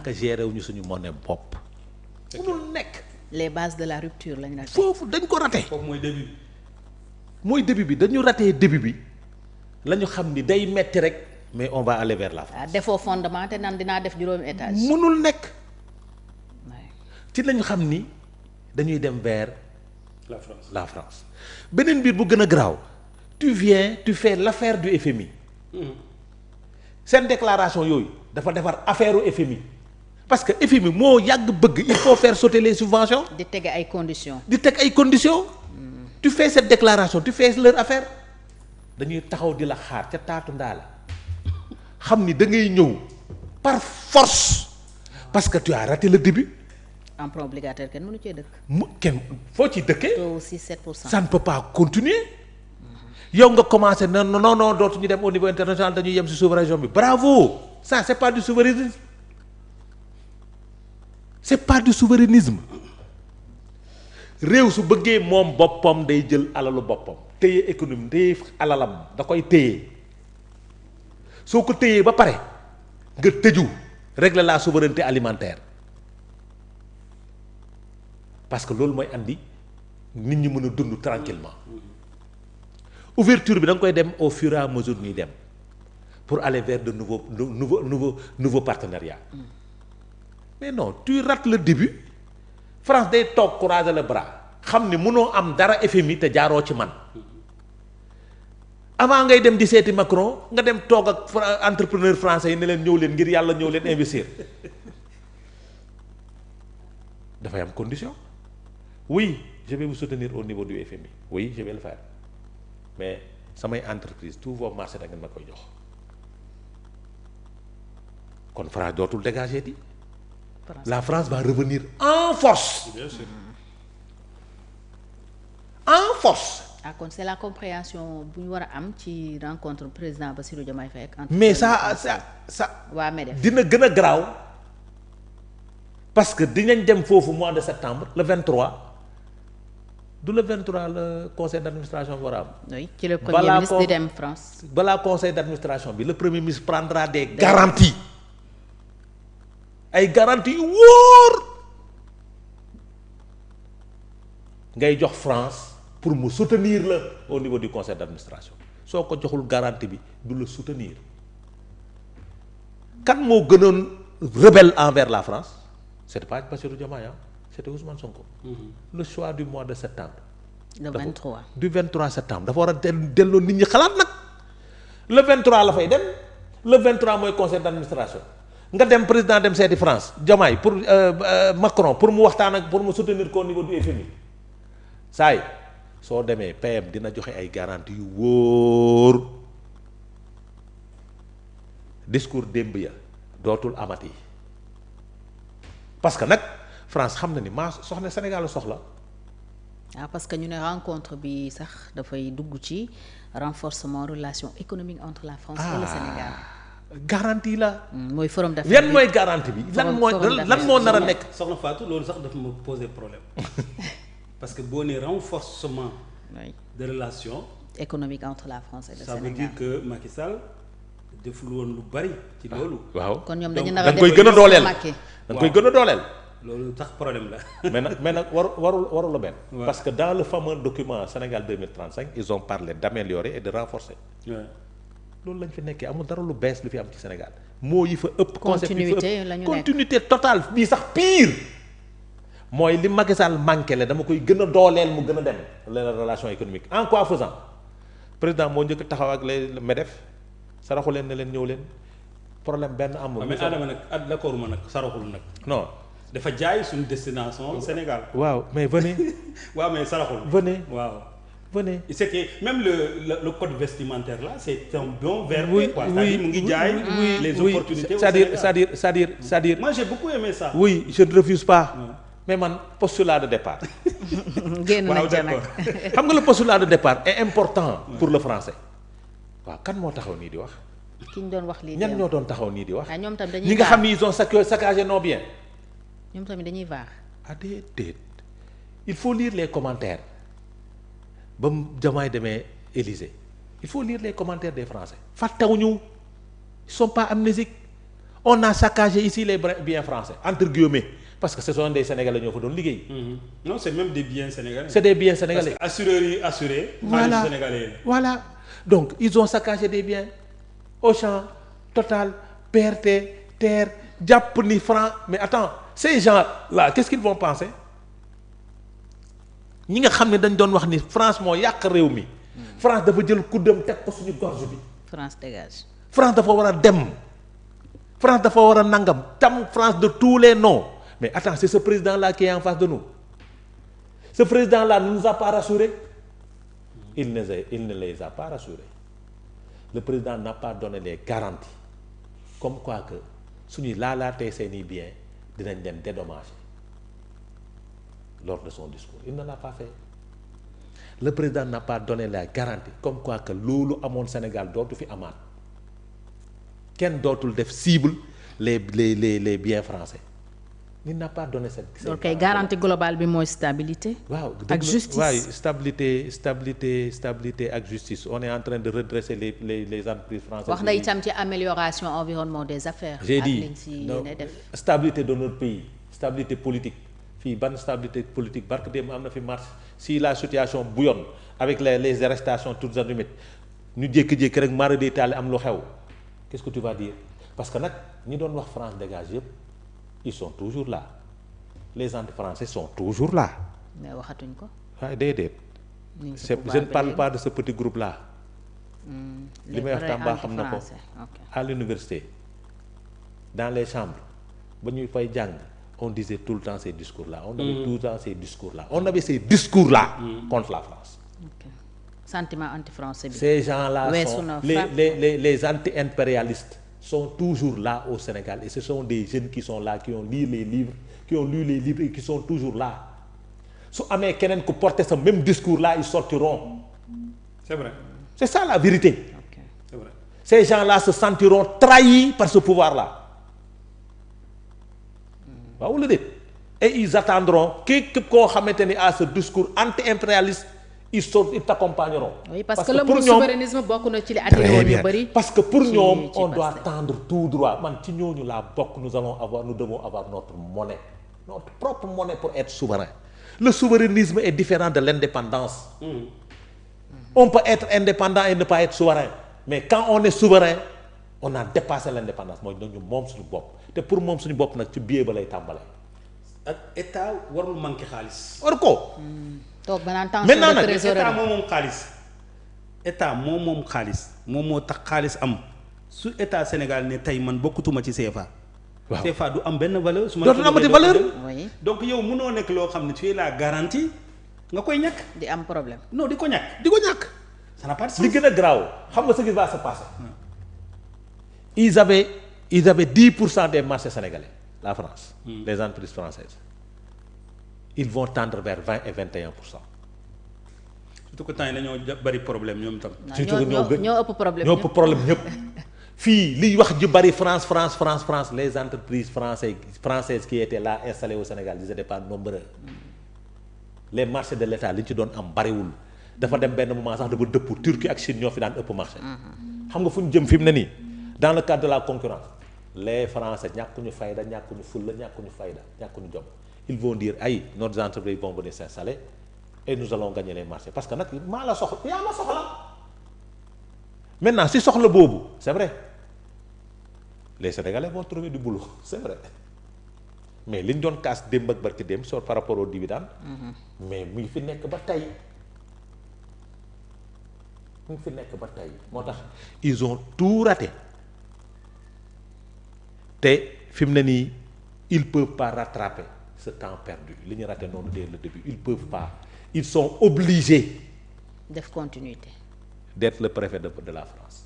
que gérer wuñu suñu monnaie bopp. mënul nekk. les bases de la rupture lañ raté. foofu dañ ko raté. foofu mooy début bi. mooy début bi dañu raté début bi la ñu xam ni day metti rek mais on va aller vers la France. defoo fondement te nan dinaa def juróomi étage. mënul nekk. ci la ñu xam ni dañuy dem vers la France beneen mbir bu gën a garaaw tu fais l'affaire du FMI. seen déclaration yooyu dafa defar affaire u FMI parce que FMI moo yàgg bëgg il faut faire sauter les subventions. di teg ay conditions. tu fais cette déclaration tu fais leur affaire dañuy taxaw di la xaar ca taatu ndaa la xam ni da ngay ñëw par force parce que tu as raté le début. emprunt obligataire kenn mënu cee dëkk. kenn foo ci dëkkee. taux 6-7%. ça ne peut pas continuer. yow nga commencé non dootuñu dem au niveau international dañuy yem ci sous-région bi bravo ça c'est pas du souverainisme réew su bëggee moom boppam day jël alalu boppam téye économie téye alalam da koy téye soo ko téyee ba pare nga tëju régler la souveraineté alimentaire parce que loolu mooy andi nit ñi mën a dund tranquillement ouverture bi da nga koy dem au fur et à mesure ñuy dem pour aller vers de nouveaux partenariats mais non tu rates le début France day toog croiser les bras xam ni mënoo am dara FMI te jaaroo ci man avant ngay dem di seeti Macron nga dem toog ak entrepreneur français yi ne leen ñëw leen ngir yàlla ñëw leen investir dafay am condition oui je vais vous soutenir au niveau du FMI oui je vais le faire mais samay entreprise tous vos marchés da ngeen ma koy jox kon France dootul dégager di la France va revenir en force. Bien sûr. En force. ah kon c'est la compréhension bu ñu war a am ci rencontre président Bassirou Diomaye Faye ak. mais ça waa MEDEF dina gën a garaaw parce que dinañ dem foofu mois de septembre le 23 du le 23 le conseil d'administration war a am. oui ci le premier ministre di dem France. balaa conseil d'administration bi le premier ministre prendra des garanties. ay garanties yu wóor ngay jox France pour mu soutenir la au niveau du conseil d'administration soo ko joxul garantie bi du la soutenir kan moo gënoon rebelle envers la France c'était pas Bassirou Diomaye c'était Ousmane Sonko. Le choix du mois de septembre. le 23 du 23 septembre dafa war a delloo nit ñi xalaat nag le 23 la fay dem le 23 mooy conseil d'administration. nga dem président dem seeti France Diomaye pour Macron pour mu waxtaan ak pour mu soutenir ko au niveau du FMI saay soo demee PM dina joxe ay garanties yu wóor discours démb ya dootul amati parce que nag France xam na ni maa soxla Sénégal soxla. parce que ñu ne rencontre bi sax dafay dugg ci renforcement relation économique entre la France et le Sénégal. garantie la. mooy forum d'Afrique yan mooy garantie bi. lan moo nar a nekk. soxna Fatou loolu sax dafa ma poser problème parce que boo nee renforcement. oui. de relations. économique entre la France et le ça Sénégal. veut dire que Macky Sall deful woon lu bari ci loolu. waaw kon ñoom dañu donc nar a da nga koy gën a dooleel Macky. da nga koy gën a dooleel. loolu tax problème la. mais nag warul la benn. Ouais. parce que dans le fameux document Sénégal 2035 ils ont parlé d'améliorer et de renforcer. Ouais. loolu lañ fi nekkee amul dara lu bees lu fi am ci Sénégal moo yi fa ëpp. concept yi fa continuité la ñu ëpp nekk continuité totale bii sax pire. mooy li Macky Sall manqué la dama koy gën a dooleel mu gën a dem les relations économiques en quoi faisant président moo njëkk taxaw ak les MEDEF saraxu leen ne leen ñëw leen problème benn amul. mais Adama nag d'accord ma nag saraxul nag. non. dafa jaay suñu destination Sénégal. waaw mais venez. waaw mais saraxul. venez waaw. venez. c'est que même le code vestimentaire là c'est un bon vers. oui quoi. oui C'est-à-dire mu ngi jaay. les opportunités au Sénégal. c'est-à-dire. moi j'ai beaucoup aimé ça. oui je ne refuse pas. mais man postulat de départ. génn waaw nañ ca nag. d'accord. xam nga le postulat de départ est important pour le français. waaw kan moo taxaw nii di wax. ki ñu doon wax lii. ñan ñoo doon taxaw nii di wax. ñoom tam dañuy ñi nga xam ni ils ont saccagé nos biens. ñoom tamit dañuy vaar. ah déedéet il faut lire les commentaires ba mu Diomaye demee Élysée il faut lire les commentaires des Français. fàttewuñu ils sont pas amnésiques on a saccagé ici les biens français entre guillemets parce que ce sont des Sénégalais ñoo fa doon liggéey. non c'est même des biens sénégalais. c'est des biens sénégalais. parce que assureurs yi assuré. voilà xaalis sénégalais la. voilà donc ils ont saccagé des biens Auchan Total BRT TER jàpp ni franc mais attends ces gens là qu'est-ce qu'ils vont penser ñi nga xam ne dañ doon wax ni France moo yàq réew mi. France dafa jël kuddam teg ko suñu gorge bi. France dégage. France dafa war a dem France dafa war a nangam tam France de tous les noms mais attends c'est ce président là qui est en face de nous ce président là ne nous a pas rassurés il ne les a pas rassurés le président n'a pas donné les garanties comme quoi que suñuy laalaatee seeni bien dinañ leen dédommager lors de son discours il ne l'a pas fait le président n'a pas donné la garantie comme quoi que loolu amoon Sénégal dootu fi amaat kenn dootul def cible les biens français il n'a pas donné cette. loolu kay garantie globale bi mooy stabilité. waaw ak justice waaw stabilité ak justice on est en train de redresser les entreprises françaises. wax na itam ci amélioration environnement des affaires. j'ai dit def stabilité de notre pays stabilité politique fii ban stabilité politique barke démb am na fi marche si la situation bouillonne avec les arrestations toutes azimuts ñu jékki-jékki rek mara day taali am lu xew qu'est-ce que tu vas dire parce que nag ñi doon wax France dégage yëpp. ils sont toujours là les anti-français sont toujours là. mais waxatuñ ko. waaye déedéet. je ne parle pas de ce petit groupe là. li may wax Tamba xam na ko à l'université dans les chambres ba ñuy fay jàng on disait tout le temps ces discours là. on avait tout le temps ces discours là on avait ces discours là. contre la France. ok sentiment anti-français bi. ces gens là sont les anti-impérialistes. sont toujours là au Sénégal et ce sont des jeunes qui sont là qui ont lu les livres et qui sont toujours là su amee keneen ku porter ce même discours là ils sortiront. c'est vrai. c'est ça la vérité. Okay. c'est vrai. ces gens-là se sentiront trahis par ce pouvoir-là. waaw wala déet et ils attendront képp koo xamante ni à ce discours anti-impérialiste ils t'accompagneront. oui parce que le mot souverainisme bokk na ci li attiré woon yu bëri. parce que pour ñoom on doit tendre tout droit man ci ñooñu laa bokk nous devons avoir notre monnaie notre propre monnaie pour être souverain. le souverainisme est différent de l'indépendance. on peut être indépendant et ne pas être souverain mais quand on est souverain on a dépassé l'indépendance mooy ñu moom suñu bopp te pour moom suñu bopp nag ci biir ba lay tàmbalee. ak état warul manqué xaalis. war ko. toog ba naan tension de trésorerie état moom xaalis état moom xaalis moom moo tax xaalis am su état Sénégal ne tey man bokkutuma ci CFA. waaw CFA du am benn valeur. su ma dootul amati valeur. oui donc yow mënoo nekk loo xam ne tu es la garantie nga koy ñàkk. di am problème. non di ko ñàkk. di ko ñàkk. ça n'a pas de sens. li gën a garaaw xam nga ce qui va se passer. ils avaient 10% des marchés sénégalais la France. les entreprises françaises. ils vont tendre vers 20 et 21%. surtout que temps yi dañoo bari problème ñoom tam. ñoo ëpp problème ñoo ëpp problème ñëpp. fii liy wax ju bari France les entreprises françaises qui étaient là installées au Sénégal ils étaient pas nombreux. les marchés de l'État li ñu ci doon am bariwul. dafa dem benn moment sax dafa dëpp Turquie ak Chine ñoo fi daan ëpp marché. xam nga fu ñu jëm fi mu ne nii dans le cadre de la concurrence les Français ñàkkuñu fayda ñàkkuñu fulla ñàkkuñu fayda ñàkkuñu jom. ils vont dire ay nos entreprises vont venir s'installer et nous allons gagner les marchés parce que nag maa la soxla yaa ma soxla maintenant si soxla boobu c'est vrai les Sénégalais vont trouver du boulot c'est vrai mais li ñu doon kaas démb ak barki démb sur par rapport aux dividendes mais mu ngi fi nekk ba tey moo tax ils ont tout raté te fi mu ne nii ils peuvent pas rattraper ce temps perdu li ñu raté noonu dès le début ils peuvent pas ils sont obligés def continuité d'être le préfet de la France